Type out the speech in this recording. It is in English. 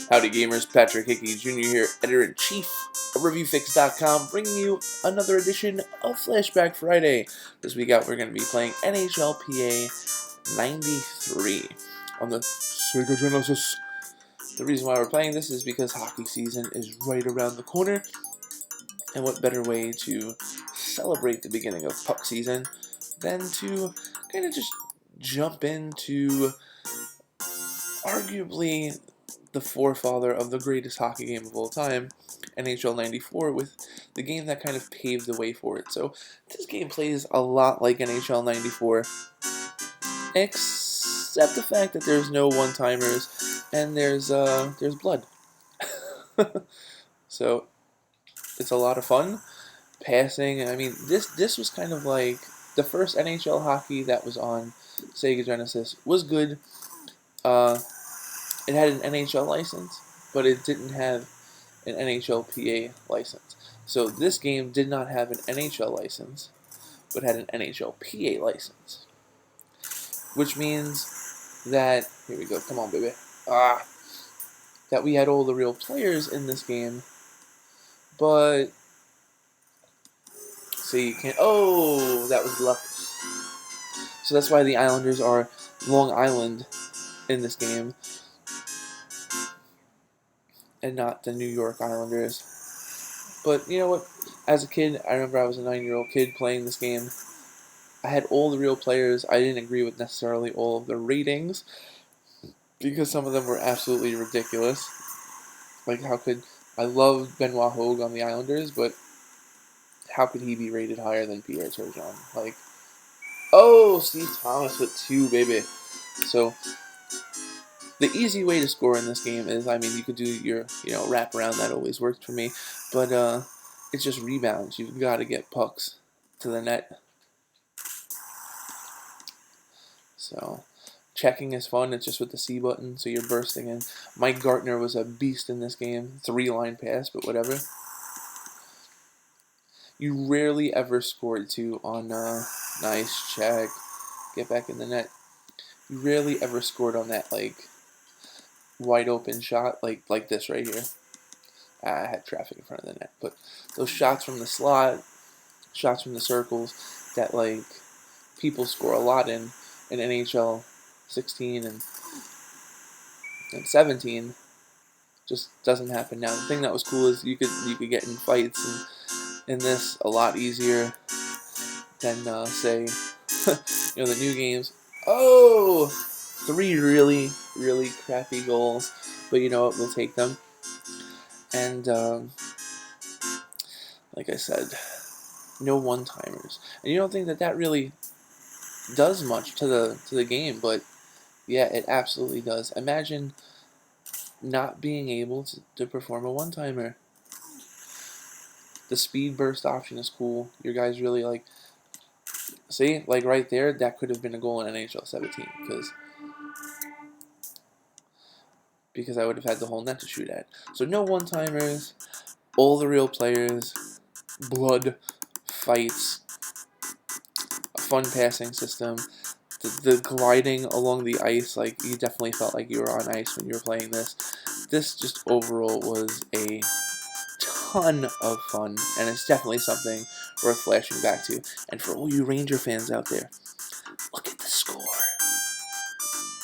Howdy gamers, Patrick Hickey Jr. here, Editor-in-Chief of ReviewFix.com, bringing you another edition of Flashback Friday. This week out we're going to be playing NHLPA 93 on the Sega Genesis. The reason why we're playing this is because hockey season is right around the corner, and what better way to celebrate the beginning of puck season than to kind of just jump into arguably the forefather of the greatest hockey game of all time, NHL 94, with the game that kind of paved the way for it. So this game plays a lot like NHL 94, except the fact that there's no one-timers and there's blood. So it's a lot of fun. Passing, I mean, this was kind of like the first NHL hockey that was on Sega Genesis was good. It had an NHL license, but it didn't have an NHLPA license. So this game did not have an NHL license, but had an NHLPA license. Which means that, here we go, come on baby, that we had all the real players in this game, but, see, you can't, oh, that was luck. So that's why the Islanders are Long Island in this game, and not the New York Islanders. But you know what? As a kid, I remember I was a 9-year-old kid playing this game. I had all the real players. I didn't agree with necessarily all of the ratings, because some of them were absolutely ridiculous. Like, how could... I loved Benoit Hogue on the Islanders, but how could he be rated higher than Pierre Turgeon? Like, oh, Steve Thomas with 2, baby. So the easy way to score in this game is, I mean, you could do your, wrap around. That always worked for me. But it's just rebounds. You've got to get pucks to the net. So checking is fun. It's just with the C button, so you're bursting in. Mike Gartner was a beast in this game. 3-line pass, but whatever. You rarely ever scored 2 on nice check. Get back in the net. You rarely ever scored on that, like, wide open shot like this right here. I had traffic in front of the net, but those shots from the slot, shots from the circles that like people score a lot in NHL 16 and 17 just doesn't happen now. The thing that was cool is you could get in fights and in this a lot easier than say the new games. Oh, 3 really crappy goals, but you know what, we'll take them. And like I said, no one-timers, and you don't think that really does much to the game, but yeah, it absolutely does. Imagine not being able to perform a one-timer. The speed burst option is cool. Your guys really like. See, like right there, that could have been a goal in NHL 17 because I would have had the whole net to shoot at. So no one-timers, all the real players, blood, fights, a fun passing system, the gliding along the ice, like you definitely felt like you were on ice when you were playing this. This just overall was a ton of fun, and it's definitely something worth flashing back to. And for all you Ranger fans out there, look